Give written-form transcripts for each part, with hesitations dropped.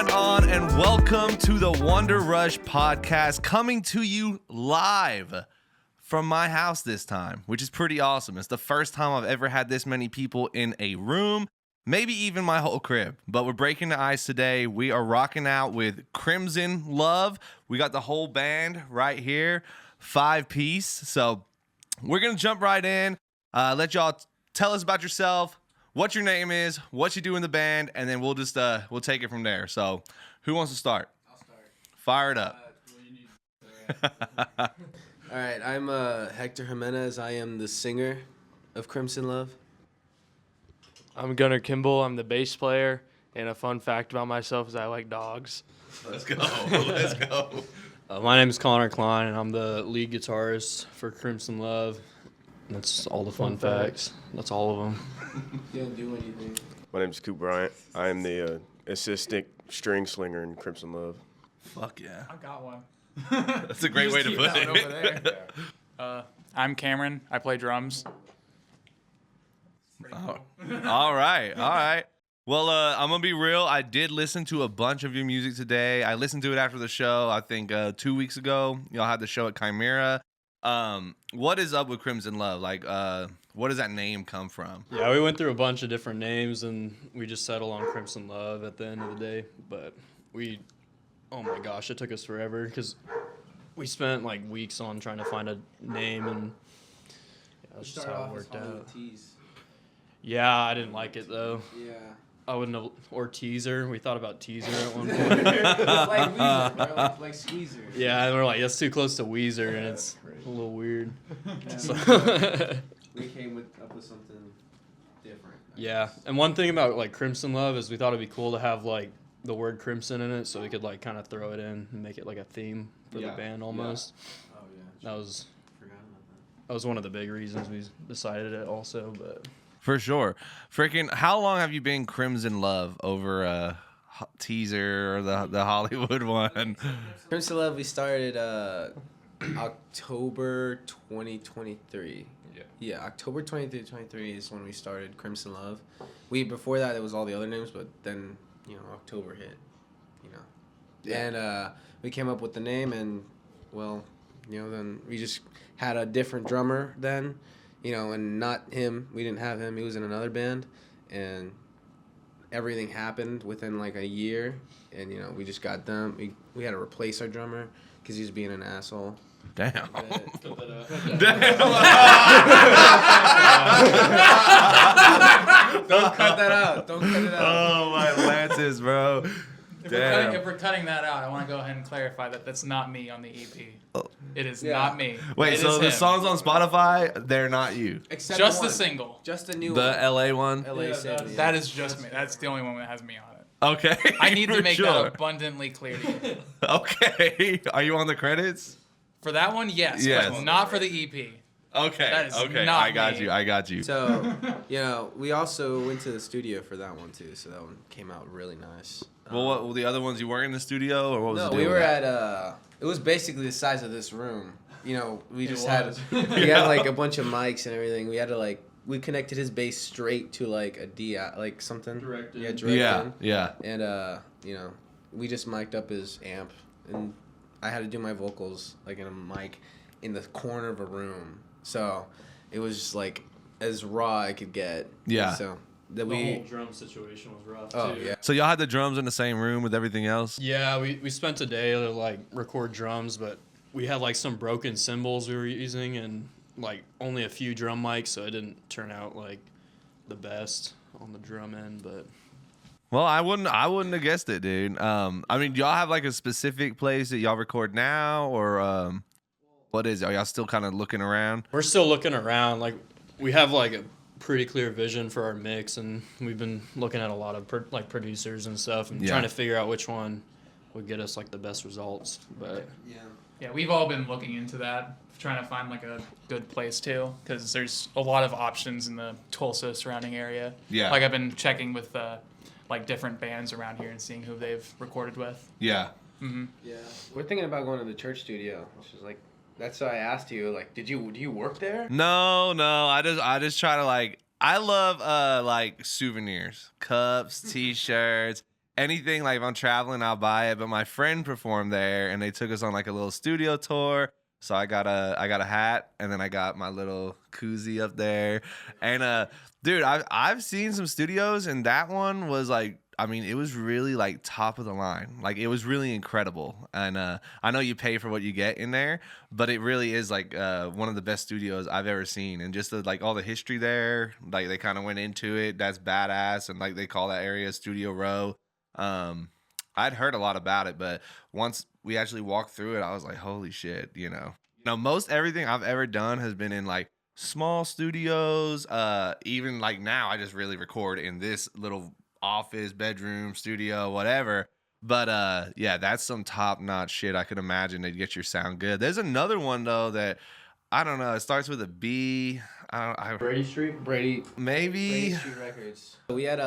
going on? And welcome to the Wunderrush podcast, coming to you live from my house this time, which is pretty awesome. It's the first time I've ever had this many people in a room, maybe even my whole crib. But we're breaking the ice today. We are rocking out with Crimson Love. We got the whole band right here, 5-piece. So we're going to jump right in, let y'all tell us about yourself, what your name is, what you do in the band, and then we'll just we'll take it from there. So, who wants to start? I'll start. Fire it up. All right, I'm Hector Jimenez. I am the singer of Crimson Love. I'm Gunnar Kimball. I'm the bass player. And a fun fact about myself is I like dogs. Let's go. Let's go. My name is Connor Klein, and I'm the lead guitarist for Crimson Love. That's all the fun facts. That's all of them. You don't do anything. My name is Coop Bryant. I am the assistant string slinger in Crimson Love. Fuck yeah. I've got one. That's a great way to put it. Over there. I'm Cameron. I play drums. Oh. All right. Well, I'm going to be real. I did listen to a bunch of your music today. I listened to it after the show, I think 2 weeks ago. Y'all had the show at Chimera. What is up with Crimson Love? Like, what does that name come from? Yeah, we went through a bunch of different names, and we just settled on Crimson Love at the end of the day. But oh my gosh, it took us forever because we spent like weeks on trying to find a name, and that's just how it worked out. Yeah, I didn't like it though. Yeah. I wouldn't have, or Teaser. We thought about Teaser at one point. It's like Weezer, bro. Like Squeezer. Yeah, and we're like, that's too close to Weezer, and it's a little weird. So We came up with something different. yeah, and one thing about like Crimson Love is we thought it'd be cool to have like the word crimson in it, so we could like kind of throw it in and make it like a theme for the band almost. Oh yeah. That was Forgot about that was one of the big reasons we decided it also, but. For sure. Freaking, how long have you been Crimson Love over Teaser or the Hollywood one? that. Crimson Love. We started October 2023. Yeah, October 23 is when we started Crimson Love. Before that it was all the other names, but then October hit, and we came up with the name, and then we just had a different drummer then, and not him. We didn't have him. He was in another band, and everything happened within like a year, and we just got them. We had to replace our drummer because he was being an asshole. Damn. Don't cut that out. Don't cut it out. Oh, my lances, bro. Damn. If we're cutting that out, I want to go ahead and clarify that that's not me on the EP. Oh. It is Yeah. not me. Wait, It so is the him. songs on Spotify, they're not you? Except Just one. the single. Just the new The one. LA one? LA City. That is just me. That's the only one that has me on it. Okay. I need to for make sure. that abundantly clear to you. Okay. Are you on the credits? For that one, yes, Yes. but not for the E EP. Okay. That is okay. not I got me. you. I got you. So, we also went to the studio for that one too. So that one came out really nice. Well, what were the other ones? You weren't in the studio, or what was No, the deal we with were that? at it was basically the size of this room. We It just was. we had like a bunch of mics and everything. We had to we connected his bass straight to like a D, like something. Direct in. Yeah, direct Yeah. in. Yeah. And we just mic'd up his amp, and I had to do my vocals like in a mic in the corner of a room. So it was just like as raw I could get. Yeah. So The whole drum situation was rough Oh too. yeah. So y'all had the drums in the same room with everything else? Yeah, we spent a day to like record drums, but we had like some broken cymbals we were using and like only a few drum mics, so it didn't turn out like the best on the drum end, but Well, I wouldn't have guessed it, dude. I mean, do y'all have like a specific place that y'all record now, or what is it? Are y'all still kind of looking around? we're still looking around. Like we have like a pretty clear vision for our mix, and we've been looking at a lot of producers and stuff and Yeah. trying to figure out which one would get us like the best results. But Yeah, we've all been looking into that, trying to find like a good place too, because there's a lot of options in the Tulsa surrounding area. Yeah. Like I've been checking with like different bands around here and seeing who they've recorded with. Yeah. Mm-hmm. Yeah. We're thinking about going to the church studio, which is like that's why I asked you. Like, do you work there? No. I just try to like. I love like souvenirs, cups, T-shirts, anything like if I'm traveling, I'll buy it. But my friend performed there, and they took us on like a little studio tour. So I got a hat, and then I got my little koozie up there. And dude, I've seen some studios, and that one was like, I mean, it was really like top of the line. Like it was really incredible. And I know you pay for what you get in there, but it really is like one of the best studios I've ever seen. And just like all the history there, like they kind of went into it. That's badass. And like they call that area Studio Row. I'd heard a lot about it, but once we actually walked through it, I was like, holy shit, you know. Most everything I've ever done has been in like small studios. Even like now, I just really record in this little office, bedroom, studio, whatever. But yeah, that's some top-notch shit. I could imagine to get your sound good. There's another one though that I don't know. It starts with a B. Brady Street. Brady Maybe. Street Records. We had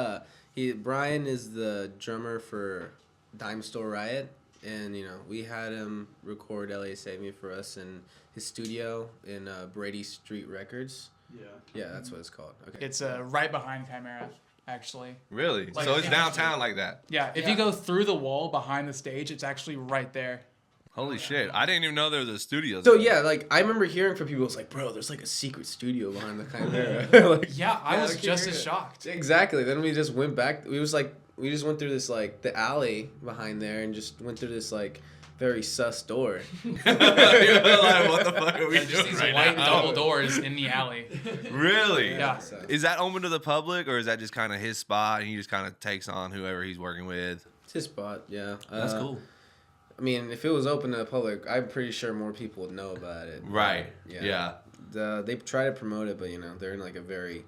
Brian is the drummer for Dime Store Riot, and you know we had him record "LA Save Me" for us in his studio in Brady Street Records. Yeah, that's what it's called. Okay, It's right behind Chimera, actually. Really? Like, So it's yeah, downtown like that. Yeah, if you go through the wall behind the stage, it's actually right there. Holy shit. I didn't even know there was a studio. So there. yeah, like I remember hearing from people, it's like, bro, there's like a secret studio behind the Chimera. Like, Yeah, I was keep just hearing as it. shocked. Exactly. Then we just went back. We just went through this like the alley behind there and just went through this like very sus door. You're like, what the fuck are we Just doing these right white now? double doors in the alley. Really? Yeah. So, Is that open to the public, or is that just kind of his spot and he just kind of takes on whoever he's working with? it's his spot. Yeah. That's cool. I mean, if it was open to the public, I'm pretty sure more people would know about it. Right. Yeah. They try to promote it, but you know they're in like a very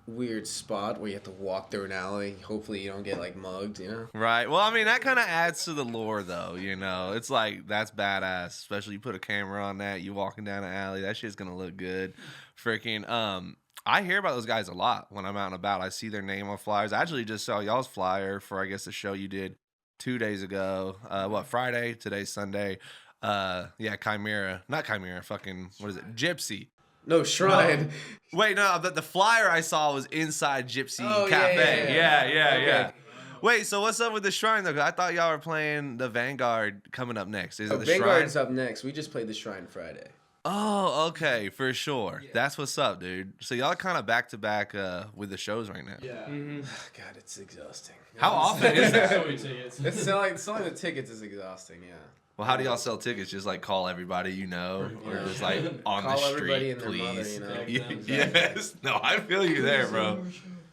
weird spot where you have to walk through an alley. Hopefully you don't get like mugged. You know. Right. Well, I mean, that kind of adds to the lore, though. You know, it's like that's badass. Especially you put a camera on that, you walking down an alley. That shit's gonna look good. Freaking. I hear about those guys a lot when I'm out and about. I see their name on flyers. I actually just saw y'all's flyer for I guess the show you did 2 days ago. Friday? Today's Sunday. Yeah, Chimera. Not Chimera. Fucking what is it? Gypsy. No shrine. Wait, no, the flyer I saw was inside Gypsy Oh, yeah, Cafe. yeah. Yeah. Wait, so what's up with the shrine though? 'Cause I thought y'all were playing the Vanguard coming up next. Is it the Vanguard's shrine? up next. We just played the shrine Friday. Oh, okay, for sure. That's what's up, dude. So y'all kind of back to back with the shows right now. Yeah. God, it's exhausting. How often is that? So many tickets. It's selling the tickets is exhausting. Yeah. Well, how do y'all sell tickets? Just like call everybody you know, or Yeah. just like on Call the everybody street, and their mother, please. you know. Yes. No, I feel you there, bro.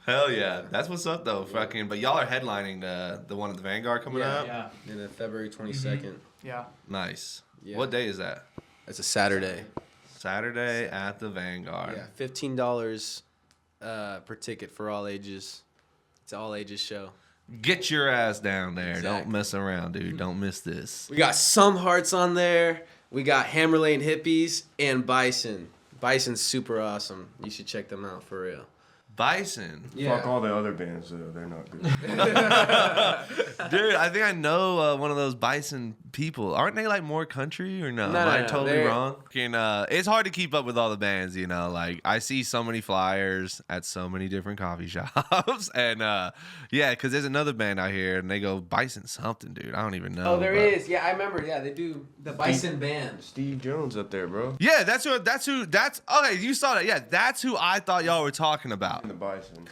Hell yeah, that's what's up though. Fucking, but y'all are headlining the one at the Vanguard coming up. Yeah. In February 22nd. Yeah. Nice. Yeah. What day is that? It's a Saturday. Saturday at the Vanguard. Yeah, $15 per ticket for all ages. It's an all ages show. Get your ass down there. Don't Exactly. mess around, dude. Don't miss this. We got Some Hearts on there. We got Hammer Lane Hippies and Bison. Bison's super awesome. You should check them out for real. Bison. Fuck all the other bands, though. They're not good. Dude, I think I know one of those Bison people. Aren't they like more country or no? No, Am I no, totally they're- wrong? It's hard to keep up with all the bands, you know. Like I see so many flyers at so many different coffee shops, and yeah, because there's another band out here, and they go Bison something, dude. I don't even know. Oh, there but- is. Yeah, I remember. Yeah, they do the Bison Band. Steve Jones up there, bro. Yeah, that's okay. You saw that. Yeah, that's who I thought y'all were talking about. And the Bison.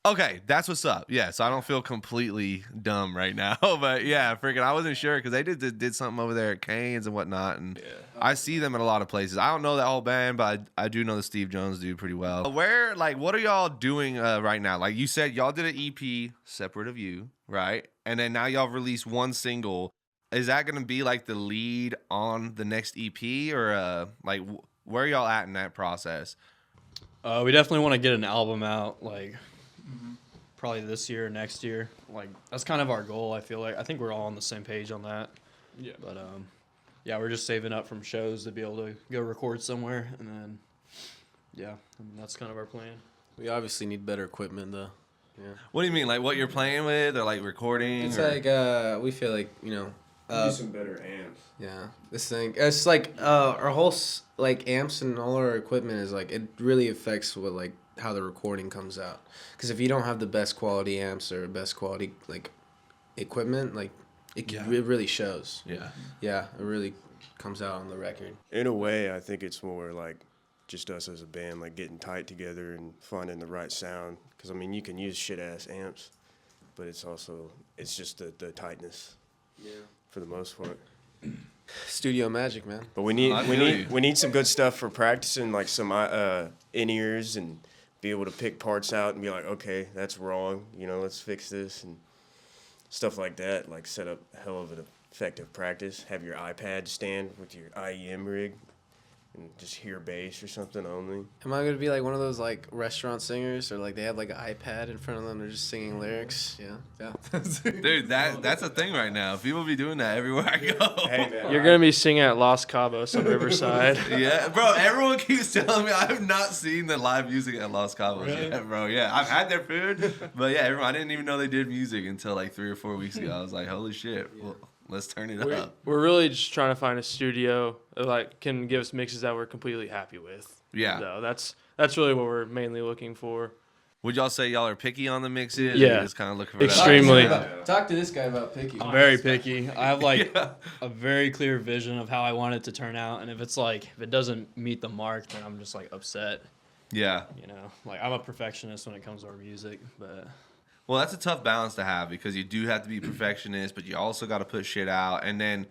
Okay, that's what's up. Yeah, so I don't feel completely dumb right now, but yeah, freaking, I wasn't sure because they did something over there at Cane's and whatnot, and I see them at a lot of places. I don't know that whole band, but I do know the Steve Jones dude pretty well. What are y'all doing right now? Like you said, y'all did an EP separate of you, right? And then now y'all released one single. Is that gonna be like the lead on the next EP, or where are y'all at in that process? We definitely want to get an album out, like probably this year or next year. Like that's kind of our goal. I feel like I think we're all on the same page on that. Yeah. But yeah, we're just saving up from shows to be able to go record somewhere, and then yeah, I mean, that's kind of our plan. We obviously need better equipment though. Yeah. What do you mean, like what you're playing with, or like recording? It's or- like we feel like Need some better amps. yeah, this thing. It's like our whole like amps and all our equipment is like it really affects what like how the recording comes out. Because if you don't have the best quality amps or best quality like equipment, like it really shows. Yeah, it really comes out on the record. In a way, I think it's more like just us as a band, like getting tight together and finding the right sound. Because, I mean, you can use shit-ass amps, but it's just the tightness for the most part. Studio magic, man. But we need some good stuff for practicing, like some in-ears and be able to pick parts out and be like, okay, that's wrong, let's fix this and stuff like that. Like set up a hell of an effective practice. Have your iPad stand with your IEM rig and just hear bass or something only. Am I gonna be like one of those like restaurant singers, or like they have like an iPad in front of them, they're just singing lyrics? Yeah. Dude, that's a thing right now. People be doing that everywhere I go. Hey, man. You're gonna be singing at Los Cabos on Riverside. Yeah, bro. Everyone keeps telling me I have not seen the live music at Los Cabos yet, bro. Yeah, I've had their food, but yeah, I didn't even know they did music until like 3 or 4 weeks ago. I was like, holy shit. Well, let's turn it up. We're really just trying to find a studio that like can give us mixes that we're completely happy with. Yeah. So that's really what we're mainly looking for. Would y'all say y'all are picky on the mixes? Yeah. Or you just kind of looking for Extremely. Talk to this guy about picky. I'm very picky. I have like a very clear vision of how I want it to turn out, and if it doesn't meet the mark, then I'm just like upset. Yeah. Like I'm a perfectionist when it comes to our music, but Well, that's a tough balance to have because you do have to be perfectionist, but you also got to put shit out. And then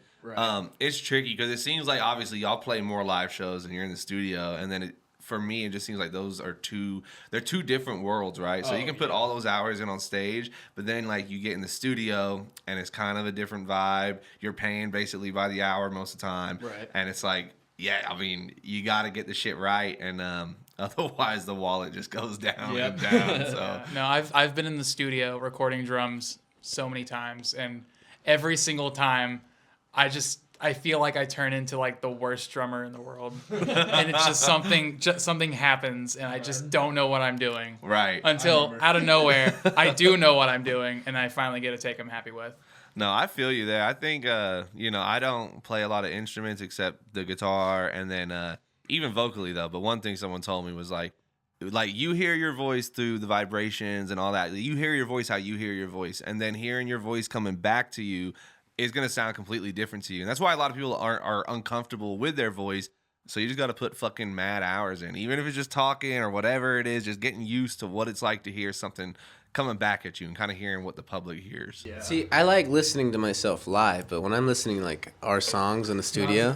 it's tricky because it seems like obviously y'all play more live shows and you're in the studio. And then for me, it just seems like those are two different worlds, right? So you can put all those hours in on stage, but then like you get in the studio and it's kind of a different vibe. You're paying basically by the hour most of the time. Right. And it's like, yeah, I mean, you got to get the shit right. And otherwise the wallet just goes down and down. So. No, I've been in the studio recording drums so many times, and every single time I feel like I turn into like the worst drummer in the world. And it's just something happens and I just don't know what I'm doing. Right. Until out of nowhere I do know what I'm doing and I finally get a take I'm happy with. No, I feel you there. I think I don't play a lot of instruments except the guitar and then even vocally though, but one thing someone told me was like you hear your voice through the vibrations and all that. You hear your voice how you hear your voice, and then hearing your voice coming back to you is going to sound completely different to you. And that's why a lot of people are uncomfortable with their voice. So you just got to put fucking mad hours in. Even if it's just talking or whatever it is, just getting used to what it's like to hear something coming back at you and kind of hearing what the public hears. yeah. See, I like listening to myself live, but when I'm listening like our songs in the studio,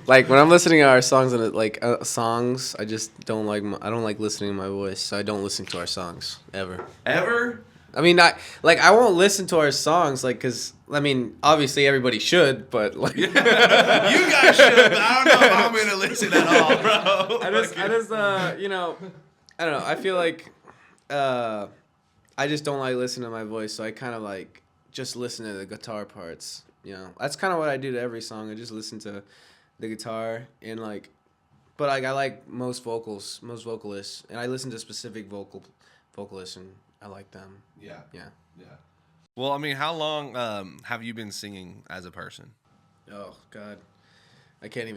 like when I'm listening to our songs and songs, I just don't like I don't like listening to my voice, so I don't listen to our songs ever. Ever? I mean, I won't listen to our songs, like, cause I mean, obviously everybody should, but like, You guys should. But I don't know if I'm gonna listen at all, bro. I just, I don't know. I feel like, I just don't like listening to my voice, so I kind of like just listen to the guitar parts. That's kind of what I do to every song. I just listen to the guitar and like, but like I like most vocalists, and I listen to specific vocalists and I like them. Yeah. Yeah. Well, I mean, how long have you been singing as a person? Oh God, I can't I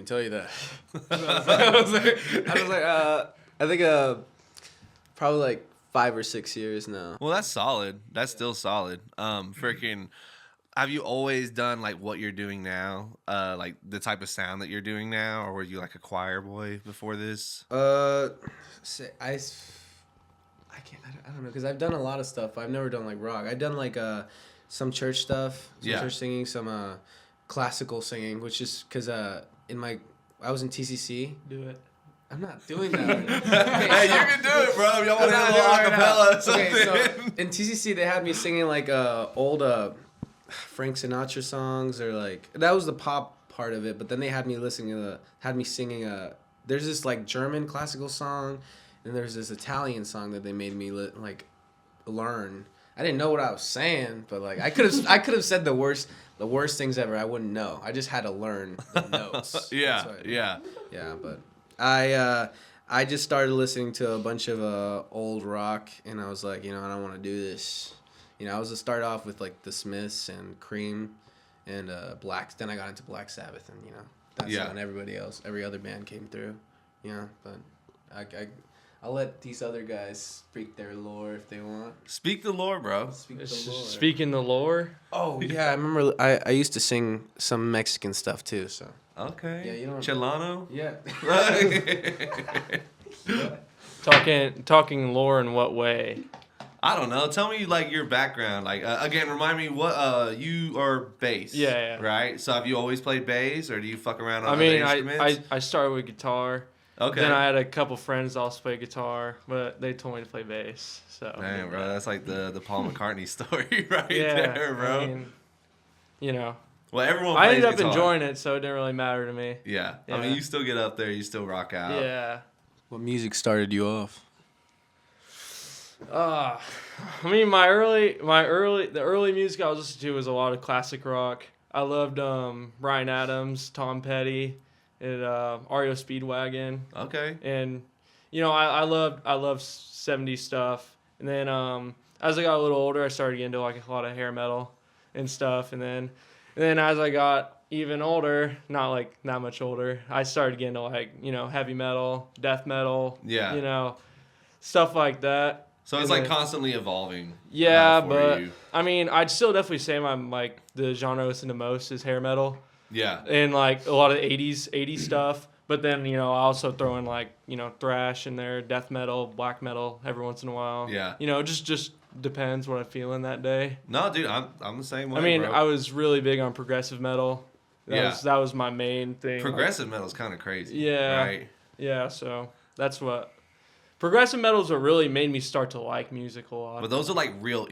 was like, I think probably like 5 or 6 years now. Well, that's solid. That's still solid. Freaking, have you always done like what you're doing now? Like the type of sound that you're doing now, or were you like a choir boy before this? I don't know, because I've done a lot of stuff. I've never done like rock. I've done like some church stuff, church singing, some classical singing, which is because I was in TCC. Do it. I'm not doing that. Hey, you can do it, bro. Y'all want to have a little acapella or something? Okay, so in TCC they had me singing like old Frank Sinatra songs, or like that was the pop part of it. But then they had me singing there's this like German classical song. And there's this Italian song that they made me learn. I didn't know what I was saying, but like I could have said the worst things ever. I wouldn't know. I just had to learn the notes. Yeah. But I just started listening to a bunch of old rock, and I was like, I don't want to do this. I was to start off with like the Smiths and Cream, and Black. Then I got into Black Sabbath, and that's when every other band came through. But I'll let these other guys speak their lore if they want. Speak the lore, bro. Speak the lore. Speaking the lore. Oh yeah, I remember. I used to sing some Mexican stuff too. So Okay. Yeah, you don't- Chilano. yeah. Talking lore in what way? I don't know. Tell me like your background. Like again, remind me what you are bass. Yeah. Right. So have you always played bass, or do you fuck around on I other mean, instruments? I started with guitar. Okay. Then I had a couple friends that also play guitar, but they told me to play bass. So. Damn, bro, that's like the Paul McCartney story right Yeah, there, bro. I mean, you know, Well, everyone. I plays ended up guitar. enjoying it, so it didn't really matter to me. Yeah. I Yeah. mean, you still get up there, you still rock out. Yeah. What music started you off? I mean, the early music I was listening to was a lot of classic rock. I loved Bryan Adams, Tom Petty, and REO Speedwagon, Okay. and you know I loved 70s stuff. And then as I got a little older, I started getting into like a lot of hair metal and stuff. And then as I got even older, not like that much older, I started getting to like heavy metal, death metal, Yeah. Stuff like that. So it's And like then- constantly evolving. Yeah, for but you. I mean, I'd still definitely say I'm like the genre I listen to most is hair metal Yeah. and like a lot of 80s stuff. But then I also throw in like thrash in there, death metal, black metal every once in a while. Yeah. It just depends what I'm feeling that day. No, dude, I'm the same way. I mean, bro. I was really big on progressive metal. That was my main thing. Progressive metal's kind of crazy. Yeah. Right. Yeah, so that's what progressive metal is what really made me start to like music a lot. But those are like real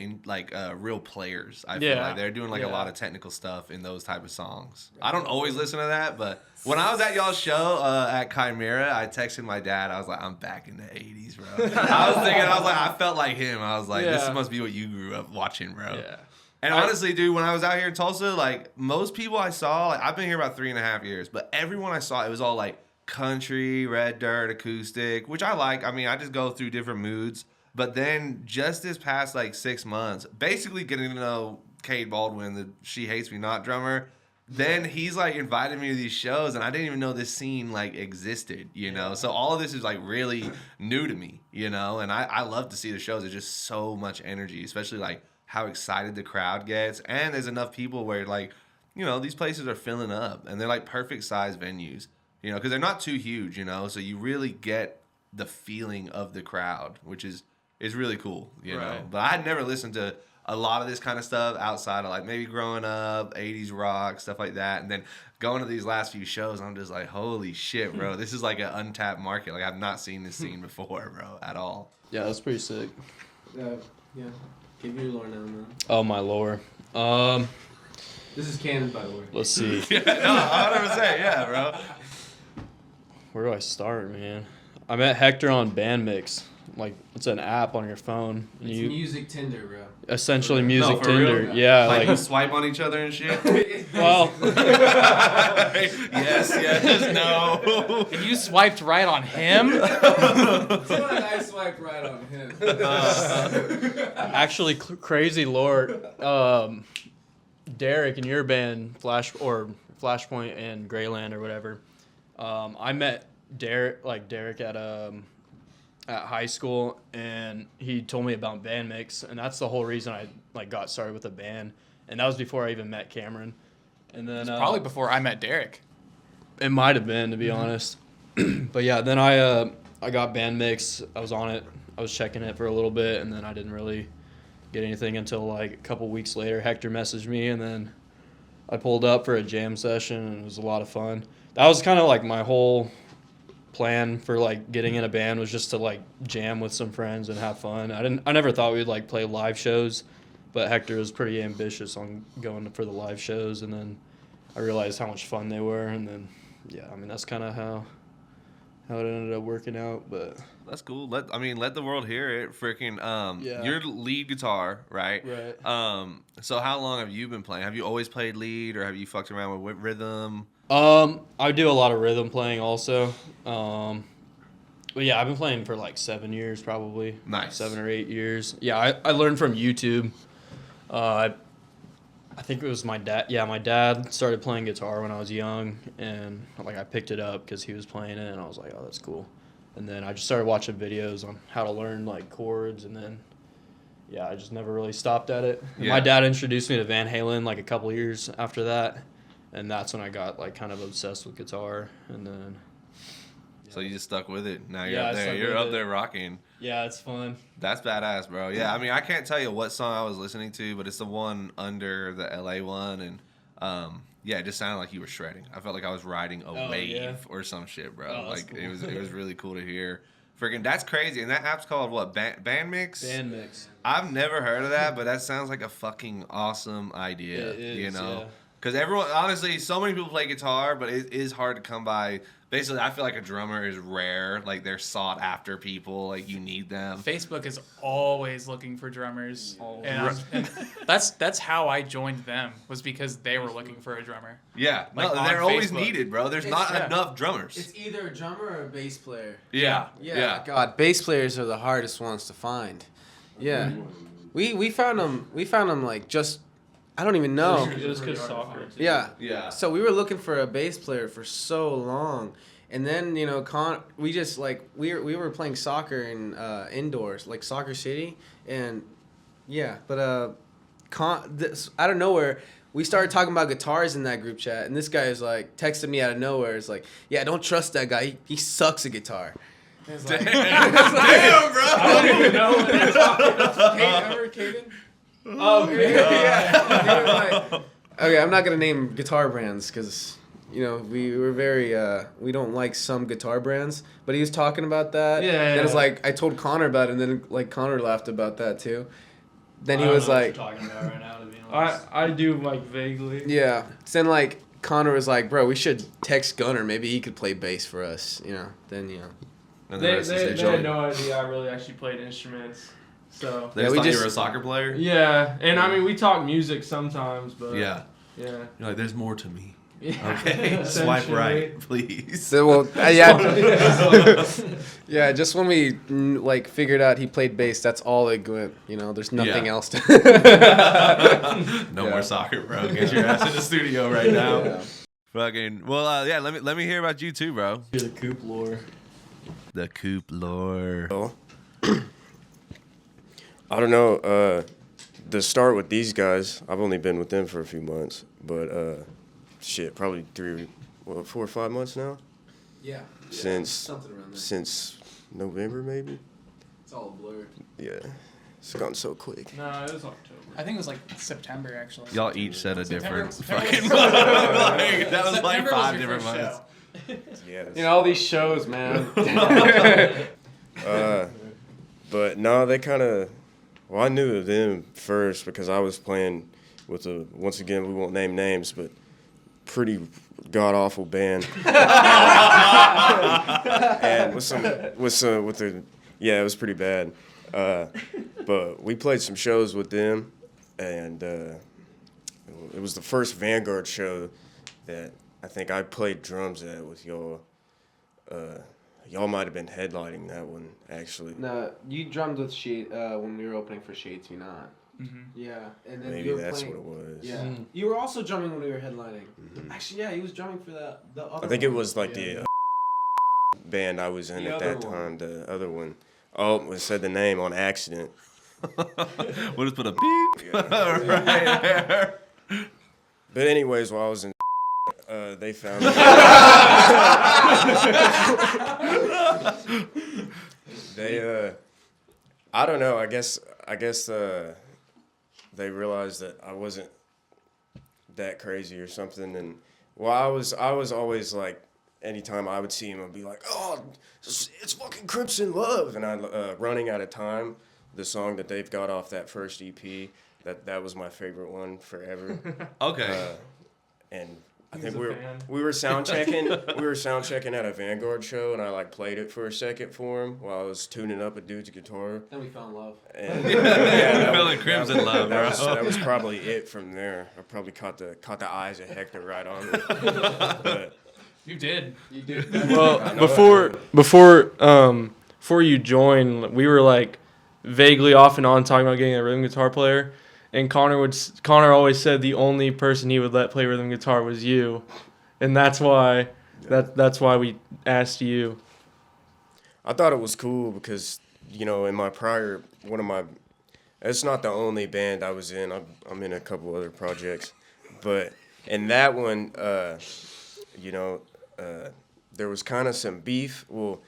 real players. I feel Yeah. like they're doing like a Yeah. lot of technical stuff in those type of songs. I don't always listen to that, but when I was at y'all's show at Chimera, I texted my dad. I was like, I'm back in the 80s, bro. I felt like him. I was like, this Yeah. must be what you grew up watching, bro. Yeah. And honestly, dude, when I was out here in Tulsa, like most people I saw, like I've been here about 3.5 years, but everyone I saw, it was all like country, red dirt, acoustic, which I like. I mean, I just go through different moods. But then just this past like 6 months, basically getting to know Cade Baldwin, the She Hates Me Not drummer, then he's like invited me to these shows, and I didn't even know this scene like existed, So all of this is like really new to me, and I love to see the shows. There's just so much energy, especially like how excited the crowd gets, and there's enough people where like, these places are filling up, and they're like perfect size venues, because they're not too huge, so you really get the feeling of the crowd, which is really cool, know. Right. But I had never listened to a lot of this kind of stuff outside of like maybe growing up, 80s rock, stuff like that. And then going to these last few shows, I'm just like, holy shit, bro. This is like an untapped market. Like I've not seen this scene before, bro, at all. Yeah, that's pretty sick. Yeah. Give your lore now, man. Oh, my lore. This is canon, by the way. Let's see. No, 100%, yeah, bro. Where do I start, man? I met Hector on Bandmix. Like, it's an app on your phone. And It's you music Tinder, bro. essentially music No, for Tinder. real? Yeah, Like like you swipe on each other and shit? well, yes, no. And you swiped right on him? I swiped right on him. actually crazy lore. Derek in your band, Flashpoint and Greyland or whatever. I met Derek at high school, and he told me about Bandmix, and that's the whole reason I like got started with a band, and that was before I even met Cameron. And then Probably before I met Derek. it might have been, to be honest. But yeah, then I got Bandmix. I was on it. I was checking it for a little bit, and then I didn't really get anything until like a couple weeks later. Hector messaged me, and then I pulled up for a jam session, and it was a lot of fun. That was kind of like my whole plan for like getting in a band, was just to like jam with some friends and have fun. I never thought we'd like play live shows, but Hector was pretty ambitious on going for the live shows, and then I realized how much fun they were, and then yeah, I mean that's kind of how it ended up working out. But That's cool. Let the world hear it. Freaking Yeah. your lead guitar, right? Right. So how long have you been playing? Have you always played lead, or have you fucked around with rhythm? I do a lot of rhythm playing also. But yeah, I've been playing for like 7 years probably. Nice. 7 or 8 years. Yeah, I learned from YouTube. I think it was my dad. Yeah, my dad started playing guitar when I was young, and like I picked it up because he was playing it, and I was like, oh, that's cool. And then I just started watching videos on how to learn like chords, and then yeah, I just never really stopped at it. And Yeah. my dad introduced me to Van Halen like a couple years after that, and that's when I got like kind of obsessed with guitar. And then So you just stuck with it. Now you're Yeah, I up there. stuck You're with up it. there rocking. yeah, it's fun. That's badass, bro. Yeah, I mean, I can't tell you what song I was listening to, but it's the one under the LA one, and yeah, it just sounded like you were shredding. I felt like I was riding a wave yeah. or some shit, bro. Oh, that's Like cool. it was really cool to hear. Freaking, that's crazy. And that app's called what? Band Mix. Band mix. I've never heard of that, but that sounds like a fucking awesome idea. It is, you know, yeah. because everyone, honestly, so many people play guitar, but it is hard to come by. Basically, I feel like a drummer is rare. Like they're sought after people. Like you need them. Facebook is always looking for drummers, Always. and that's how I joined them, was because they were looking for a drummer. Yeah, Like, no, on they're always Facebook. needed, bro. There's not yeah. enough drummers. It's either a drummer or a bass player. Yeah, Yeah. God, bass players are the hardest ones to find. Yeah. We found them. We found them like just. I don't even know. It was because soccer. Yeah. Yeah. So we were looking for a bass player for so long, and then we just like we were playing soccer in indoors, like Soccer City, and yeah, but out of nowhere. We started talking about guitars in that group chat, and this guy is like texted me out of nowhere. It's like, yeah, don't trust that guy. He sucks at guitar. It's like, Damn, bro. I don't even know what they're talking about. Remember Caden? Oh, okay. Yeah. Okay, I'm not gonna name guitar brands because we were very we don't like some guitar brands, but he was talking about that. Yeah. Then it's like I told Connor about it, and then like Connor laughed about that too. Then he I don't was know what like, you're talking about right now, to be honest. I do like vaguely. yeah. Then like Connor was like, bro, we should text Gunner. Maybe he could play bass for us. Then And the They rest is had history. no idea I really actually played instruments. So They Yeah, just we thought you just- were a soccer player. yeah, and I mean we talk music sometimes, but Yeah. yeah. You're like, there's more to me. Yeah. Okay, swipe Essentially. right, please. So, well, yeah, yeah. Just when we like figured out he played bass, that's all it went. There's nothing Yeah. else to. No Yeah. more soccer, bro. Get your ass in the studio right now. Yeah. Fucking. Well, yeah. Let me hear about you too, bro. The coupe lore. The coop lore. Well, I don't know. To start with these guys, I've only been with them for a few months, but probably 4 or 5 months now. Yeah. Since Something around there. since November maybe. It's all blurred. Yeah, it's gone so quick. No, it was October. I think it was like September actually. Y'all each said a different September fucking. was- like, that was like September 5 your different first months. show. Yeah. All these shows, man. But no, they kind of. Well, I knew of them first because I was playing with once again, we won't name names, but pretty god awful band. And it was pretty bad. But we played some shows with them, and it was the first Vanguard show that I think I played drums at with y'all. Y'all might have been headlining that one, actually. No, you drummed with Shade when we were opening for Shades Me Not. Mm-hmm. Yeah, and then Maybe you were that's playing, what it was. Yeah, Mm. you were also drumming when we were headlining. Actually, yeah, he was drumming for the other. I think it one. was like Yeah. the band I was in The at other that one. time, the other one. Oh, we said the name on accident. We'll just put a beep right there. But anyways, while I was in they found me. They I don't know, I guess they realized that I wasn't that crazy or something, and well, I was always like, anytime I would see him, I'd be like, oh, it's fucking Crimson Love, and I Running Out of Time, the song that they've got off that first EP, that was my favorite one forever. Okay. And I He think was a fan. we were sound checking at a Vanguard show, and I like played it for a second for him while I was tuning up a dude's guitar. Then we fell in love. And Feeling Crimson Love, bro. that was probably it from there. I probably caught the eyes of Hector right on me. But You did. You did. Well, before you joined, we were like vaguely off and on talking about getting a rhythm guitar player, and Connor always said the only person he would let play rhythm guitar was you, and that's why we asked you. I thought it was cool because, you know, in my prior, it's not the only band I was in. I'm in a couple other projects. But in that one, you know, there was kind of some beef. Well,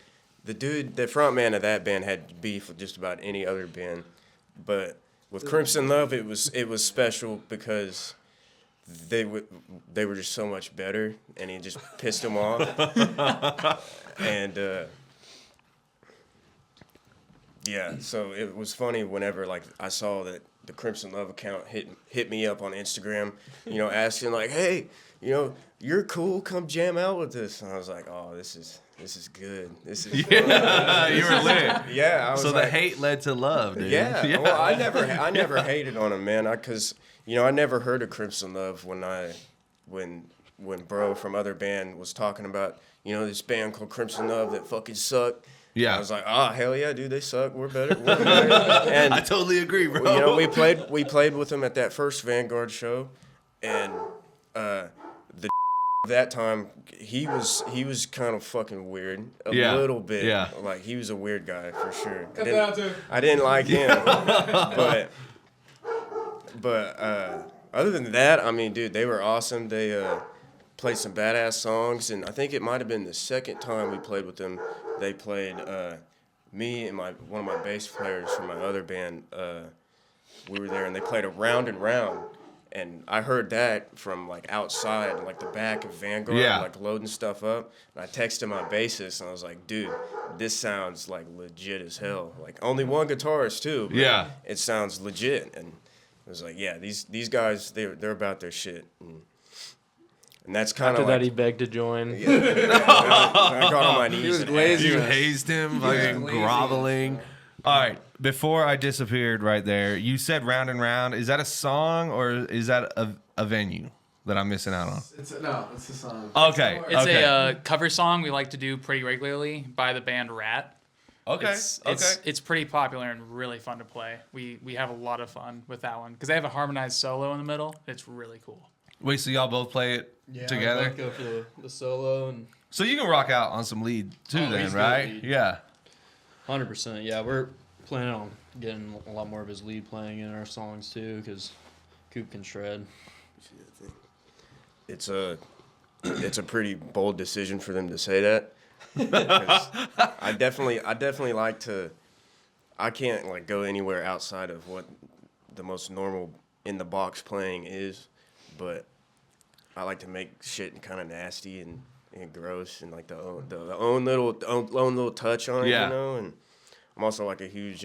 the front man of that band had beef with just about any other band. But with Crimson Love, it was special because they were just so much better, and he just pissed him off. And yeah, so it was funny whenever like I saw that the Crimson Love account hit me up on Instagram, you know, asking like, hey, you know, you're cool, come jam out with us. And I was like, oh, this is good. This is Yeah, you were lit. Yeah, I was So like, the hate led to love, dude. yeah. Well, I never hated on him, man. Because you know I never heard of Crimson Love when bro from other band was talking about, you know, this band called Crimson Love that fucking sucked. Yeah. I was like, oh hell yeah, dude, they suck. We're better. And I totally agree, bro. you know, we played with them at that first Vanguard show, and the that time he was kind of fucking weird a little bit. Yeah. Like he was a weird guy for sure. Cut that out, too. I didn't like him, but other than that, I mean, dude, they were awesome. They played some badass songs, and I think it might have been the second time we played with them. They played me and one of my bass players from my other band. We were there, and they played a Round and Round. And I heard that from, like, outside, like, the back of Vanguard, like, loading stuff up. And I texted my bassist, and I was like, dude, this sounds, like, legit as hell. Like, only one guitarist, too. But it sounds legit. And I was like, yeah, these guys, they're about their shit. And that's kind of After like... that, he begged to join. Yeah. I got on my knees. He was and glazing. You us. hazed him, was fucking glazing groveling. All right, before I disappeared right there, you said Round and Round. Is that a song or is that a venue that I'm missing out on? It's a song. Okay. It's a cover song we like to do pretty regularly by the band Rat. Okay. It's pretty popular and really fun to play. We have a lot of fun with that one because they have a harmonized solo in the middle. It's really cool. Wait, so y'all both play it together? Go for the solo and So you can rock out on some lead too, then, he's good right? lead. Yeah. 100%. Yeah, we're planning on getting a lot more of his lead playing in our songs too, because Coop can shred. It's a pretty bold decision for them to say that. 'Cause I definitely like to. I can't like go anywhere outside of what the most normal in the box playing is, but I like to make shit kind of nasty and gross and like the own little touch on it, you know. And I'm also like a huge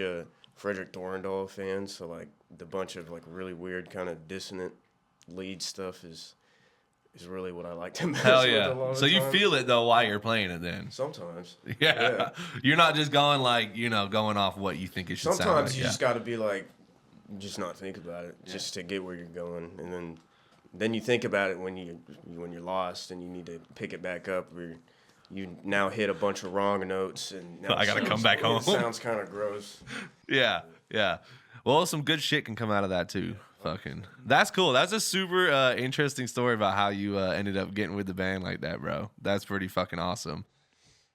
Frederick Dorndal fan, so like the bunch of like really weird kind of dissonant lead stuff is really what I like to mess Hell with yeah. a lot of So you time. feel it though while you're playing it then. Sometimes. Yeah. You're not just going like, you know, going off what you think it should sound like. Sometimes you just got to be like, just not think about it, just to get where you're going, and then you think about it when you're lost and you need to pick it back up, or you now hit a bunch of wrong notes and now I gotta come back home. It sounds kind of gross. Yeah. Well, some good shit can come out of that too. Fucking, that's cool. That's a super interesting story about how you ended up getting with the band like that, bro. That's pretty fucking awesome.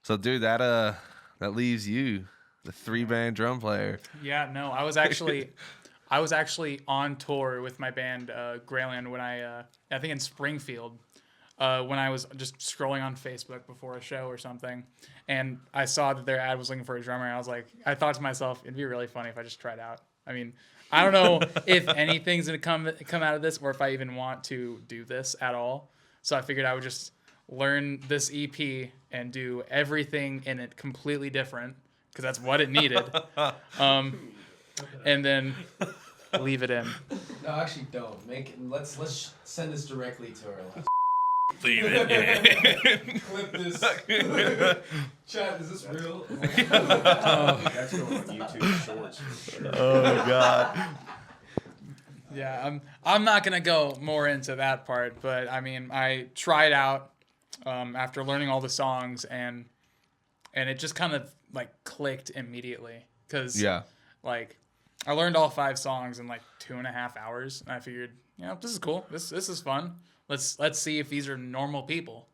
So, dude, that leaves you, the 3-band drum player. Yeah, no, I was actually on tour with my band Greyland when I think in Springfield when I was just scrolling on Facebook before a show or something, and I saw that their ad was looking for a drummer. I was like, I thought to myself, it'd be really funny if I just tried out. I mean, I don't know if anything's gonna come out of this, or if I even want to do this at all. So I figured I would just learn this EP and do everything in it completely different, because that's what it needed. And then leave it in. No, actually, don't make it. Let's send this directly to our last. Leave it in. Clip this. Chat, is this real? That's going on YouTube Shorts. For sure. Oh, God. Yeah, I'm not gonna go more into that part, but I mean, I tried out after learning all the songs, and it just kind of like clicked immediately, because like I learned all 5 songs in like 2.5 hours, and I figured, you know, this is cool. This is fun. Let's see if these are normal people.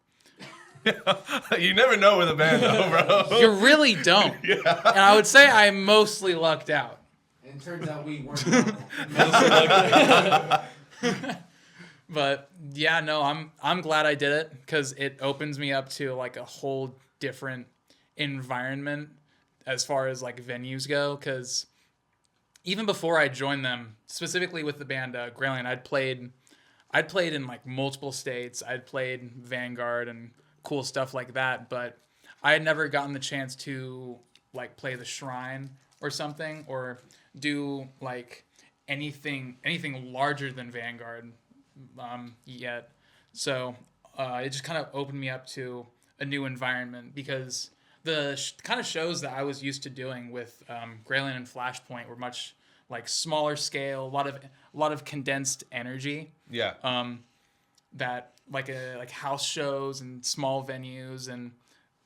You never know with a band, though, bro. You really don't. And I would say I mostly lucked out. And it turns out we weren't normal. But yeah, no, I'm glad I did it because it opens me up to like a whole different environment as far as like venues go. Because even before I joined them, specifically with the band Grayling, I'd played in like multiple states. I'd played Vanguard and cool stuff like that, but I had never gotten the chance to like play the Shrine or something, or do like anything larger than Vanguard yet. So it just kind of opened me up to a new environment because the kind of shows that I was used to doing with Grayling and Flashpoint were much like smaller scale, a lot of condensed energy. Yeah. That like house shows and small venues and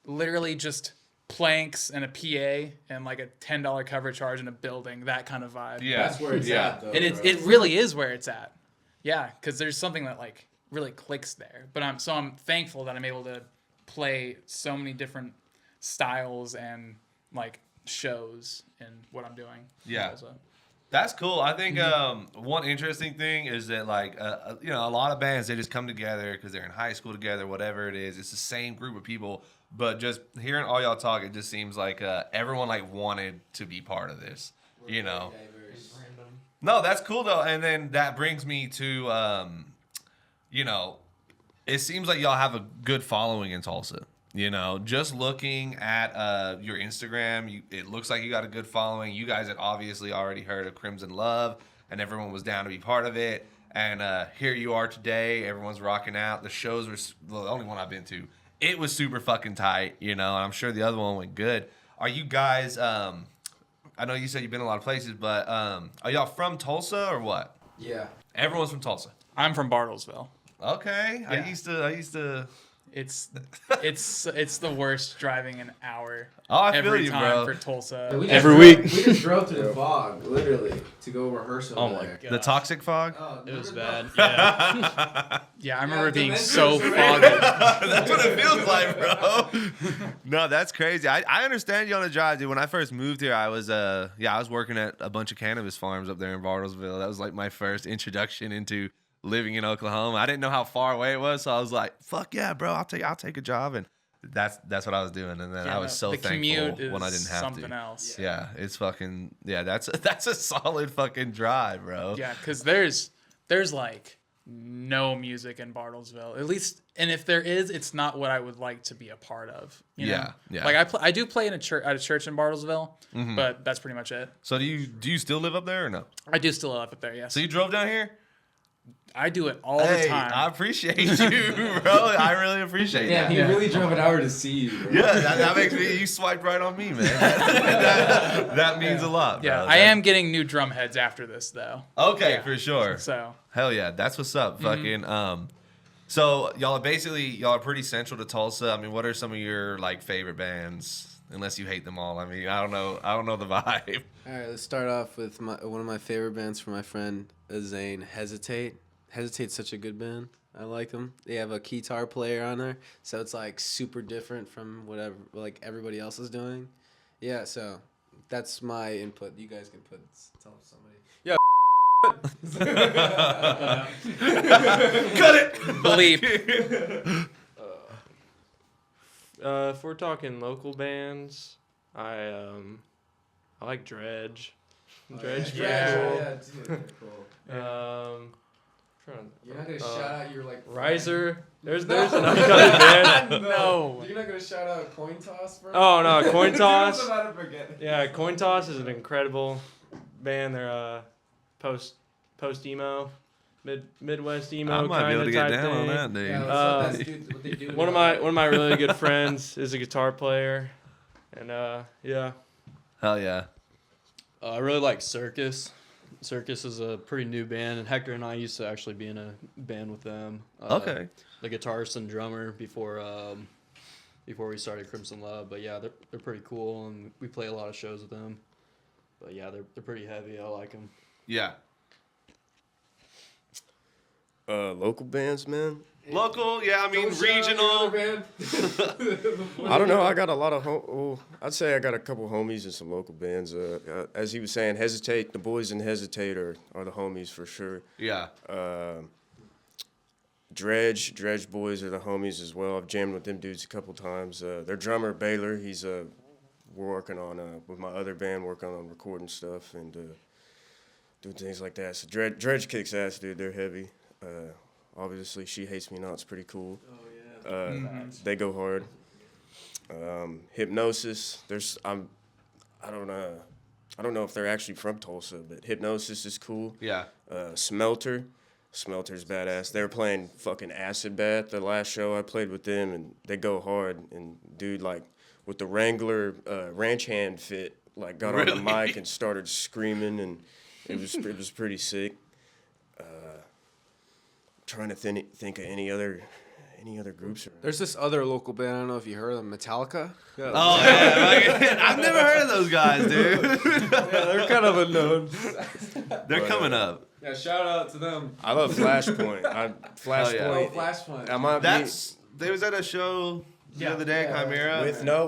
literally just planks and a PA and like a $10 cover charge in a building, that kind of vibe. Yeah. That's where it's at, though. And it really is where it's at. Yeah, because there's something that like really clicks there. But I'm thankful that I'm able to play so many different styles and like shows in what I'm doing. Yeah. So. That's cool. I think one interesting thing is that like a lot of bands, they just come together because they're in high school together, whatever it is. It's the same group of people, but just hearing all y'all talk, it just seems like everyone like wanted to be part of this. You know. No, that's cool though. And then that brings me to it seems like y'all have a good following in Tulsa. You know, just looking at your Instagram, it looks like you got a good following. You guys had obviously already heard of Crimson Love, and everyone was down to be part of it. And here you are today. Everyone's rocking out. The shows were the only one I've been to. It was super fucking tight, and I'm sure the other one went good. Are you guys? I know you said you've been a lot of places, but are y'all from Tulsa or what? Yeah. Everyone's from Tulsa. I'm from Bartlesville. Okay, yeah. I used to. It's the worst driving an hour I feel every you, time bro. for Tulsa. Every week. We just drove to the fog, literally, to go rehearse over Oh my there. God. The toxic fog. Oh, It was remember bad. Yeah. Yeah, I remember the being Dimensions so were- foggy. That's what it feels like, bro. No, that's crazy. I understand you on the drive, dude. When I first moved here, I was working at a bunch of cannabis farms up there in Bartlesville. That was like my first introduction into living in Oklahoma. I didn't know how far away it was, so I was like, "Fuck yeah, bro! I'll take a job." And that's what I was doing. And then I was so the commute thankful when I didn't have something to. else. Yeah, it's fucking that's a solid fucking drive, bro. Yeah, because there's like no music in Bartlesville, at least, and if there is, it's not what I would like to be a part of. You know? Yeah. Like I do play in at a church in Bartlesville, but that's pretty much it. So do you still live up there or no? I do still live up there. Yes, So you drove down here? I do it all the time. I appreciate you, bro. I really appreciate Yeah, that. he really drove an hour to see you. Bro. Yeah, that makes me. You swiped right on me, man. That means a lot, bro. Yeah, I am getting new drum heads after this though. Okay, Yeah. for sure. So Hell yeah, that's what's up. Fucking. So y'all are pretty central to Tulsa. I mean, what are some of your like favorite bands? Unless you hate them all. I mean, I don't know the vibe. All right, let's start off with one of my favorite bands from my friend Zane, Hesitate. Hesitate's such a good band. I like them. They have a guitar player on there, so it's like super different from whatever like everybody else is doing. Yeah, so that's my input. You guys can tell somebody. Yeah. Cut it. bleep. If we're talking local bands, I like Dredge. Dredge. Yeah, pretty dude. Cool. cool. You're not gonna shout out your like Riser. There's an upcoming band. No. You're not gonna shout out Coin Toss, bro. Oh no, Coin Toss. Dude, I'm about to forget. Yeah, Coin Toss is an incredible band. They're post emo, Midwest emo I might be kind able to of get type down on thing. that, dude. Yeah, Uh, what they do. One of my really good friends is a guitar player, and yeah. Hell yeah. I really like Circus. Circus is a pretty new band, and Hector and I used to actually be in a band with them. Okay. The guitarist and drummer before we started Crimson Love. But yeah, they're pretty cool, and we play a lot of shows with them. But yeah, they're pretty heavy. I like them. Yeah. Local bands, man. Local, yeah, I mean regional. I don't know. I got a lot of I'd say I got a couple homies in some local bands. As he was saying, Hesitate, the boys in Hesitate are the homies for sure. Yeah. Dredge boys are the homies as well. I've jammed with them dudes a couple times. Their drummer Baylor, we're working on with my other band, working on recording stuff and doing things like that. So Dredge kicks ass, dude. They're heavy. Obviously, She Hates Me Not's pretty cool. Oh yeah. They go hard. Hypnosis. I don't know if they're actually from Tulsa, but Hypnosis is cool. Yeah. Smelter's badass. They were playing fucking Acid Bath the last show I played with them, and they go hard. And dude, like with the Wrangler ranch hand fit, like got on the mic and started screaming, and it was pretty sick. Trying to think of any other groups. There's this other local band. I don't know if you heard of them, Metallica. Oh yeah, I've never heard of those guys, dude. Yeah, they're kind of unknown. They're coming up. Yeah, shout out to them. I love Flashpoint. Flashpoint. Flashpoint. They was at a show the other day at Chimera.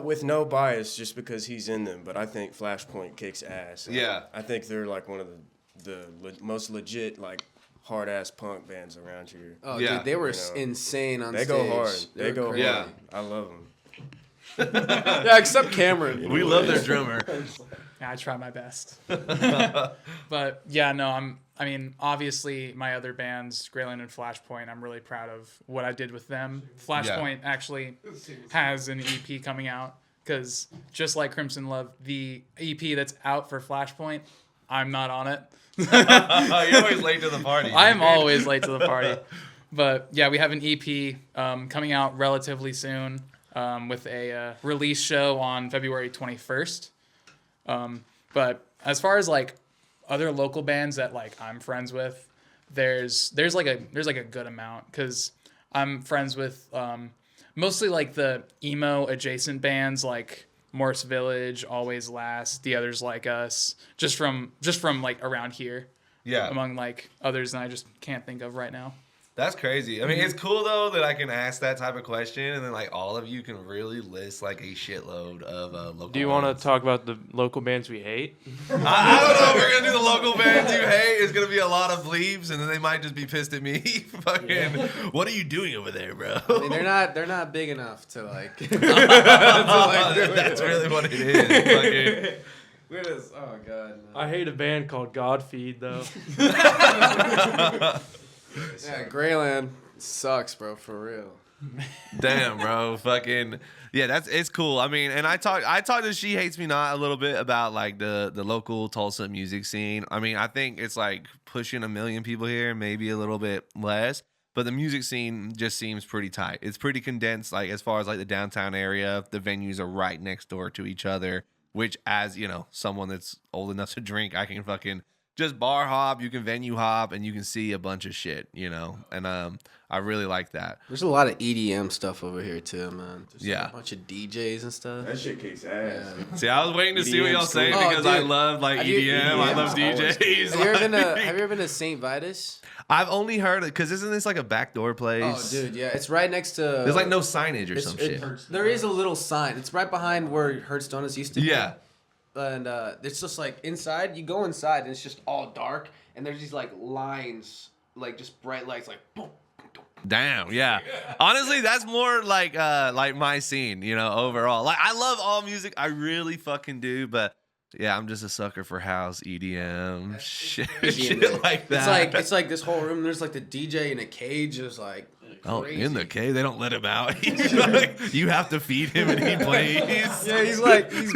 With no bias, just because he's in them, but I think Flashpoint kicks ass. Yeah. I think they're like one of the most legit like hard ass punk bands around here. Oh, Yeah. dude, they were insane on stage. They go hard. They go hard. Yeah. I love them. Yeah, except Cameron. We love their drummer. Yeah, I try my best. But yeah, no, I mean, obviously my other bands, Greyland and Flashpoint, I'm really proud of what I did with them. Flashpoint actually has an EP coming out because just like Crimson Love, the EP that's out for Flashpoint, I'm not on it. You're always late to the party. I'm always late to the party. But yeah, we have an EP coming out relatively soon with a release show on February 21st. But as far as like other local bands that like I'm friends with, there's like a good amount because I'm friends with mostly like the emo adjacent bands like Morse Village, Always Last, The Others Like Us, just from like around here. Yeah. Among like others that I just can't think of right now. That's crazy. I mean, it's cool though that I can ask that type of question, and then like all of you can really list like a shitload of local. Do you want to talk about the local bands we hate? I don't know. If we're gonna do the local bands you hate. It's gonna be a lot of bleeps, and then they might just be pissed at me. Fucking, what are you doing over there, bro? I mean, they're not big enough to like. That's really what it is. Fucking. Oh god. No. I hate a band called Godfeed though. Yeah, Greyland sucks, bro, for real. Damn, bro, fucking yeah, it's cool. I mean, and I talked to She Hates Me Not a little bit about like the local Tulsa music scene. I mean, I think it's like pushing 1 million people here, maybe a little bit less, but the music scene just seems pretty tight. It's pretty condensed, like as far as like the downtown area. The venues are right next door to each other, which, as you know, someone that's old enough to drink, I can fucking just bar hop, you can venue hop, and you can see a bunch of shit, you know? And I really like that. There's a lot of EDM stuff over here, too, man. There's Yeah. a bunch of DJs and stuff. That shit kicks ass. Yeah. See, I was waiting to see what y'all say Oh, because I dude. love like EDM. I love DJs. Have you ever been to St. Vitus? I've only heard it because isn't this like a backdoor place? Oh, dude, yeah. It's right next to... There's like no signage or some shit. There is a little sign. It's right behind where Hertz Donuts used to be. Yeah. And it's just like inside, you go inside and it's just all dark. And there's these like lines, like just bright lights, like boom. Damn, yeah. Honestly, that's more like my scene, you know, overall. Like I love all music, I really fucking do, but yeah, I'm just a sucker for house, EDM, shit like that. It's like this whole room. There's like the DJ in a cage, is like crazy. In the cave, they don't let him out. He's like, you have to feed him, and he plays. Yeah, he's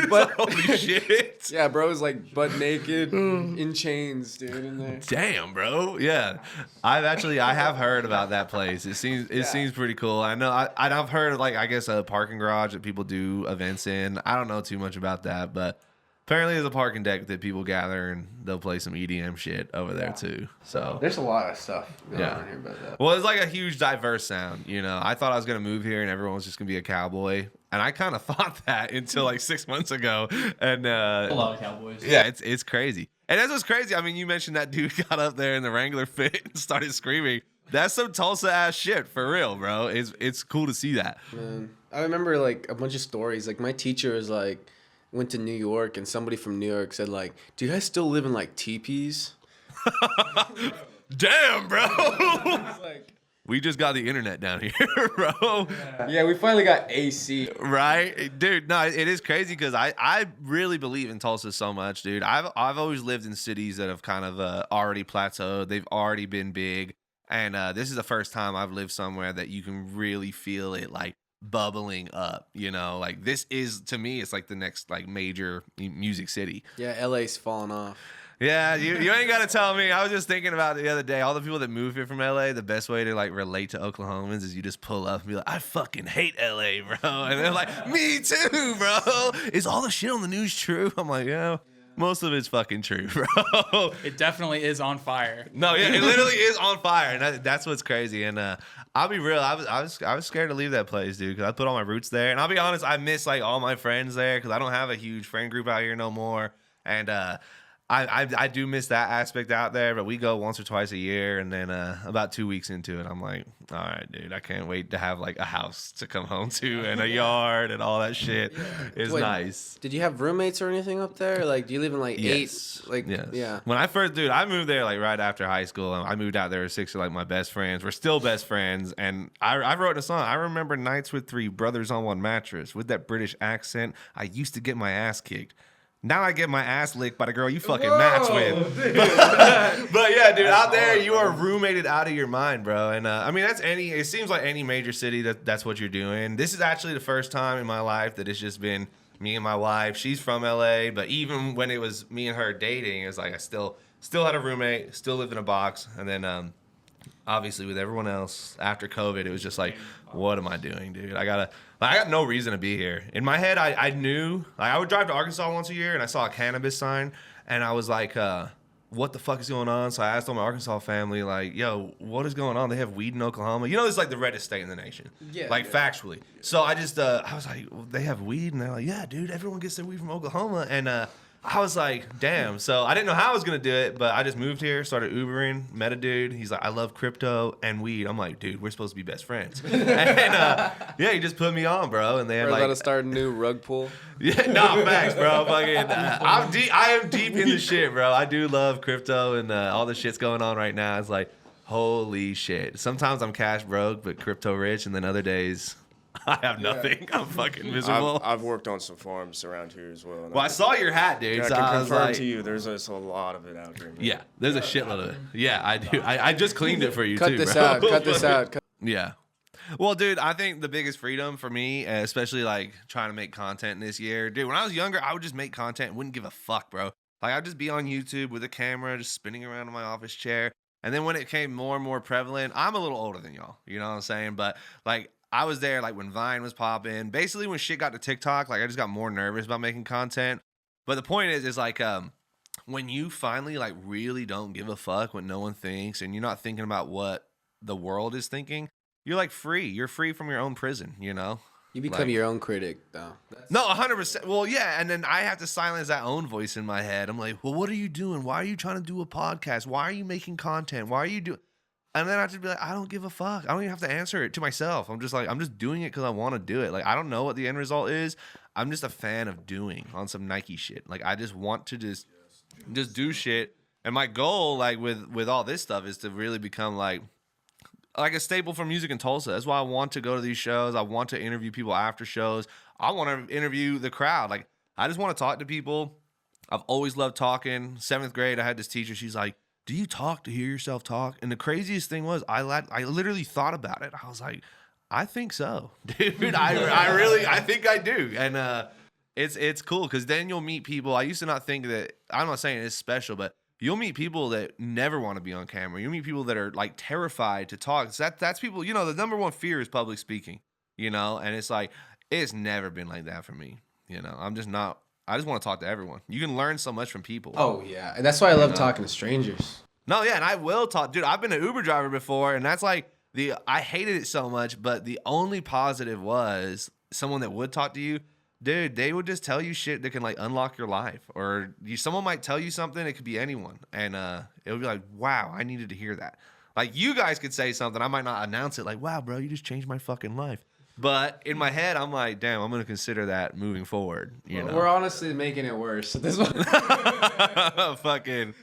butt. Holy shit. Yeah, bro is like butt naked, in chains, dude, in there. Damn, bro. Yeah, I have heard about that place. It seems pretty cool. I know. I've heard of like I guess a parking garage that people do events in. I don't know too much about that, but apparently there's a parking deck that people gather and they'll play some EDM shit over there too. So There's a lot of stuff going on here about that. well, it's like a huge diverse sound, you know. I thought I was gonna move here and everyone was just gonna be a cowboy, and I kind of thought that until like 6 months ago. And A lot of cowboys. yeah, it's crazy. And that's what's crazy. I mean, you mentioned that dude got up there in the Wrangler fit and started screaming. That's some Tulsa ass shit for real, bro. It's cool to see that. Man, I remember like a bunch of stories. Like my teacher was like, went to New York, and somebody from New York said like, "Do you guys still live in like teepees?" Damn, bro. Like, We just got the internet down here, bro. yeah, we finally got AC. Right, dude. No, it is crazy because I really believe in Tulsa so much, dude. I've always lived in cities that have kind of already plateaued. They've already been big, and this is the first time I've lived somewhere that you can really feel it like bubbling up. You know, like this is to me, it's like the next like major music city. Yeah, LA's falling off. Yeah, you ain't got to tell me. I was just thinking about it the other day. All the people that move here from LA, the best way to like relate to Oklahomans is you just pull up and be like, I fucking hate LA, bro. And they're like, me too, bro. Is all the shit on the news true? I'm like, yeah, most of it's fucking true, bro. It definitely is on fire. No, yeah, it literally is on fire. And that's what's crazy. And I'll be real, I was scared to leave that place, dude, because I put all my roots there. And I'll be honest, I miss like all my friends there because I don't have a huge friend group out here no more. And I do miss that aspect out there, but we go once or twice a year, and then about 2 weeks into it, I'm like, all right, dude, I can't wait to have like a house to come home to and a yard and all that shit. It's Wait, nice. Did you have roommates or anything up there? Like, do you live in like Yes. 8? Like, Yes. yeah. When I first, dude, I moved there like right after high school. I moved out there with 6 of like my best friends. We're still best friends, and I wrote a song. I remember nights with 3 brothers on one mattress with that British accent. I used to get my ass kicked. Now I get my ass licked by the girl you fucking match with. But yeah, dude, out there you are roommated out of your mind, bro. And I mean, it seems like any major city that's what you're doing. This is actually the first time in my life that it's just been me and my wife. She's from LA, but even when it was me and her dating, it was like I still had a roommate, still lived in a box. And then obviously with everyone else after COVID, it was just like, what am I doing, dude? I got no reason to be here. In my head, I knew, like, I would drive to Arkansas once a year and I saw a cannabis sign and I was like, what the fuck is going on? So I asked all my Arkansas family, like, yo, what is going on? They have weed in Oklahoma. You know, it's like the reddest state in the nation. Yeah. Like, factually. So I just, I was like, well, they have weed? And they're like, yeah, dude, everyone gets their weed from Oklahoma. And I was like, damn. So I didn't know how I was going to do it, but I just moved here, started Ubering, met a dude. He's like, I love crypto and weed. I'm like, dude, we're supposed to be best friends. And yeah, he just put me on, bro. And they had We're like, about to start a new rug pool. yeah, no, facts, bro. Fucking, I am deep in the shit, bro. I do love crypto and all the shit's going on right now. It's like, holy shit. Sometimes I'm cash broke, but crypto rich, and then other days I have nothing. I'm fucking miserable. I've worked on some farms around here as well. And Well, I saw your hat, dude. I So can I was confirm like, to you, there's a lot of it out here. Man. yeah, there's a shitload of it. Yeah, I do. I just cleaned it for you Cut too, this bro. out. Cut this out. Yeah. Well, dude, I think the biggest freedom for me, especially like trying to make content this year, dude, when I was younger, I would just make content and wouldn't give a fuck, bro. Like, I'd just be on YouTube with a camera, just spinning around in my office chair. And then when it became more and more prevalent, I'm a little older than y'all, you know what I'm saying? But like, I was there like when Vine was popping. Basically, when shit got to TikTok, like I just got more nervous about making content. But the point is like when you finally like really don't give a fuck what no one thinks, and you're not thinking about what the world is thinking, you're like free. You're free from your own prison, you know? You become Like- your own critic, though. No, 100%. Well, yeah, and then I have to silence that own voice in my head. I'm like, well, what are you doing? Why are you trying to do a podcast? Why are you making content? Why are you doing? And then I have to be like, I don't give a fuck. I don't even have to answer it to myself. I'm just like, I'm just doing it because I want to do it. Like, I don't know what the end result is. I'm just a fan of doing on some Nike shit. Like, I just want to just do shit. And my goal, like with all this stuff, is to really become like a staple for music in Tulsa. That's why I want to go to these shows. I want to interview people after shows. I want to interview the crowd. Like, I just want to talk to people. I've always loved talking. 7th grade, I had this teacher. She's like, do you talk to hear yourself talk? And the craziest thing was I literally thought about it. I was like, I think so, dude. I think I do. And it's cool because then you'll meet people. I used to not think that, I'm not saying it's special, but you'll meet people that never want to be on camera. You'll meet people that are like terrified to talk. So that's people, you know, the number one fear is public speaking, you know? And it's like, it's never been like that for me. You know, I just want to talk to everyone. You can learn so much from people. Oh, yeah. And that's why I love talking to strangers. No, yeah, and I will talk. Dude, I've been an Uber driver before, and that's like I hated it so much, but the only positive was someone that would talk to you, dude, they would just tell you shit that can like unlock your life. Or someone might tell you something, it could be anyone. And it would be like, wow, I needed to hear that. Like, you guys could say something. I might not announce it like, wow, bro, you just changed my fucking life. But in my head, I'm like, damn, I'm going to consider that moving forward. You know? We're honestly making it worse at this point. Fucking.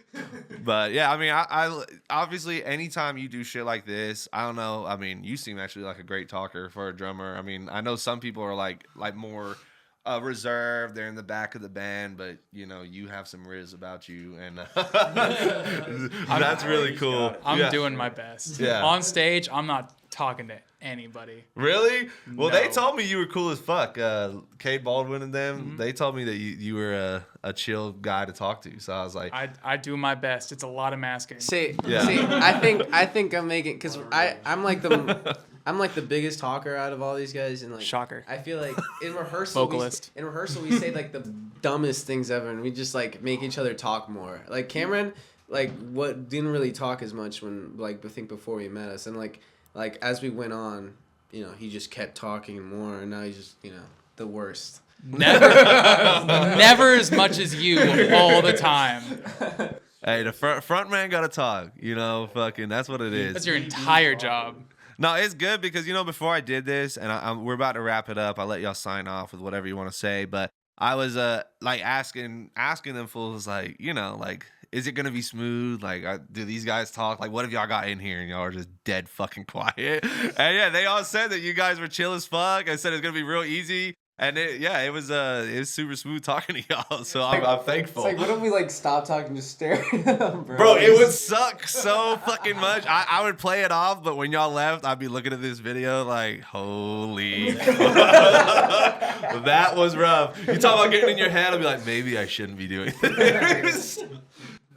But yeah, I mean, I obviously, anytime you do shit like this, I don't know. I mean, you seem actually like a great talker for a drummer. I mean, I know some people are like more reserved. They're in the back of the band, but you know, you have some riz about you, and that's really cool. I'm doing my best. Yeah. On stage, I'm not talking to anybody. Really? Well, they No. told me you were cool as fuck. Kate Baldwin and them, they told me that you were a chill guy to talk to. So I was like, I do my best. It's a lot of masking. See, Yeah. I think I'm making because I'm like the biggest talker out of all these guys, and like Shocker. I feel like in rehearsal, Vocalist. we say like the dumbest things ever, and we just like make each other talk more. Like Cameron, like didn't really talk as much when like I think before we met us, and like as we went on, you know, he just kept talking more, and now he's just the worst. Never as much as you all the time. hey, the front man got to talk. You know, fucking, that's what it is. That's your entire job. No, it's good because, you know, before I did this, and we're about to wrap it up, I'll let y'all sign off with whatever you want to say, but I was like asking them fools, like, you know, like, is it going to be smooth? Like, do these guys talk? Like, what have y'all got in here? And y'all are just dead fucking quiet. And yeah, they all said that you guys were chill as fuck. I said it's going to be real easy. And it was super smooth talking to y'all, so I'm thankful. It's like, what if we like stop talking, just stare at them, Bro, it would suck so fucking much. I would play it off, but when y'all left, I'd be looking at this video like, holy fuck. That was rough. You talk about getting in your head, I'll be like, maybe I shouldn't be doing this.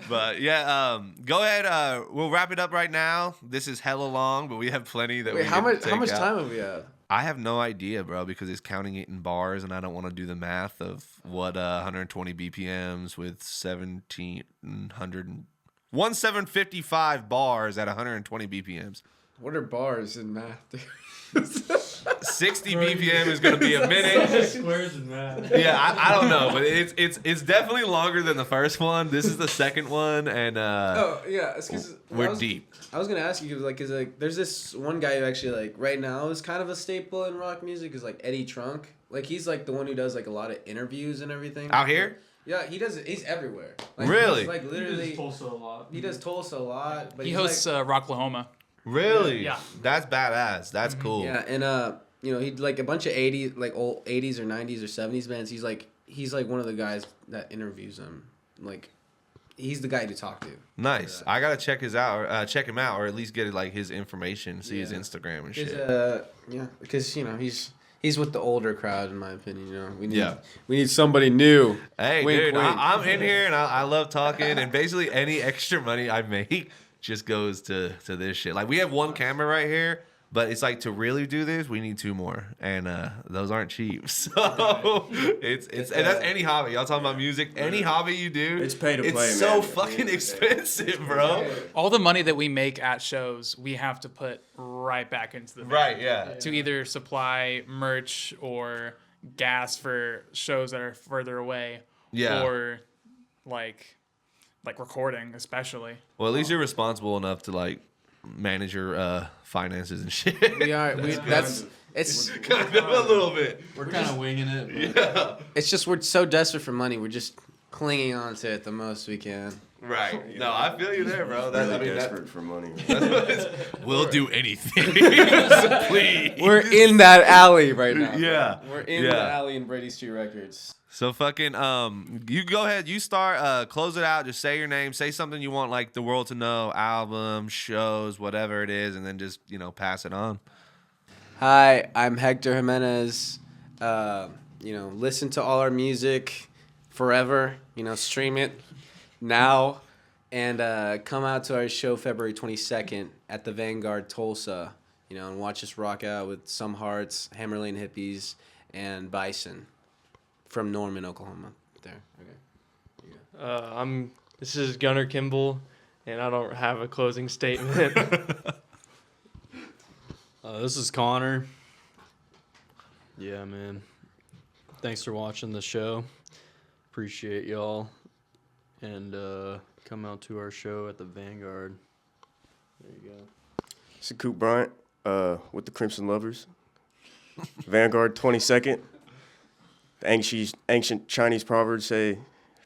But yeah, go ahead. We'll wrap it up right now. This is hella long, but we have plenty that we how can much take out. time have we had? I have no idea, bro, because it's counting it in bars, and I don't want to do the math of what 120 BPMs with 1,755 bars at 120 BPMs. What are bars in math, dude? 60 BPM is going to be a minute. Squares and math. Yeah, I don't know, but it's definitely longer than the first one. This is the second one, and Oh yeah, it's 'cause we're deep. I was gonna ask you because there's this one guy who actually like right now is kind of a staple in rock music is like Eddie Trunk. Like he's like the one who does like a lot of interviews and everything. Out here? Yeah, he does it. He's everywhere. Like, Really? He's like literally. He does Tulsa a lot. He does Tulsa a lot, but He he's hosts Rocklahoma. Really? Yeah. That's badass. That's cool. yeah, and you know, he like a bunch of 80s, like old 80s or 90s or 70s bands. He's like one of the guys that interviews them. Like, he's the guy to talk to. Nice. I gotta check him out, or at least get like his information, see his Instagram and shit. Yeah, because you know he's with the older crowd in my opinion. You know, we need somebody new. Hey, Wink, dude, wink. I'm in here and I love talking, and basically any extra money I make just goes to this shit. Like, we have one camera right here, but it's like, to really do this, we need 2 more, and those aren't cheap. So it's and that's any hobby. Y'all talking about music? Any hobby you do, It's pay to play, It's so man. fucking expensive, bro. All the money that we make at shows, we have to put right back into the band. Right? Yeah. To either supply merch or gas for shows that are further away. Yeah. Or like recording, especially. Well, at least you're responsible enough to like manage your finances and shit. We are. It's kind of a little bit. We're kind of winging it. But Yeah. it's just we're so desperate for money. We're just clinging on to it the most we can. Right. No, I feel you there, bro. Really desperate for money. Man. We'll do anything. Please. We're in that alley right now. Yeah. We're in Yeah. the alley in Brady Street Records. So fucking you go ahead, you start, close it out, just say your name, say something you want like the world to know, album, shows, whatever it is, and then just, you know, pass it on. Hi, I'm Hector Jimenez. You know, listen to all our music forever. You know, stream it now, and come out to our show February 22nd at the Vanguard Tulsa. You know, and watch us rock out with Some Hearts, Hammer Lane Hippies, and Bison from Norman, Oklahoma. There. Okay. This is Gunnar Kimball, and I don't have a closing statement. This is Connor. Yeah, man. Thanks for watching the show. Appreciate y'all. And come out to our show at the Vanguard. There you go. It's a Coop Bryant with the Crimson Lovers. Vanguard 22nd. The ancient Chinese proverbs say,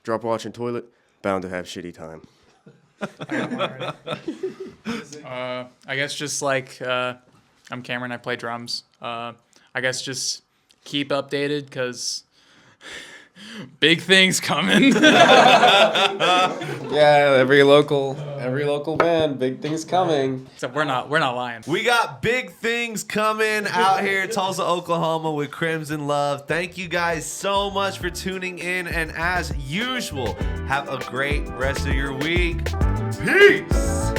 drop watch in toilet, bound to have shitty time. I guess just like I'm Cameron, I play drums. I guess just keep updated because big things coming. Yeah, every local band, big things coming. So we're not lying. We got big things coming out here in Tulsa, Oklahoma with Crimson Love. Thank you guys so much for tuning in. And as usual, have a great rest of your week. Peace.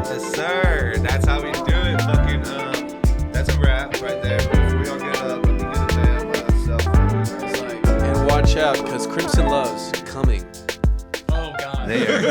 Yes, sir. That's how we do it. Fucking, that's a wrap right there. Before y'all get up, let me get a damn myself. And watch out, because Crimson Love's coming. Oh God. There.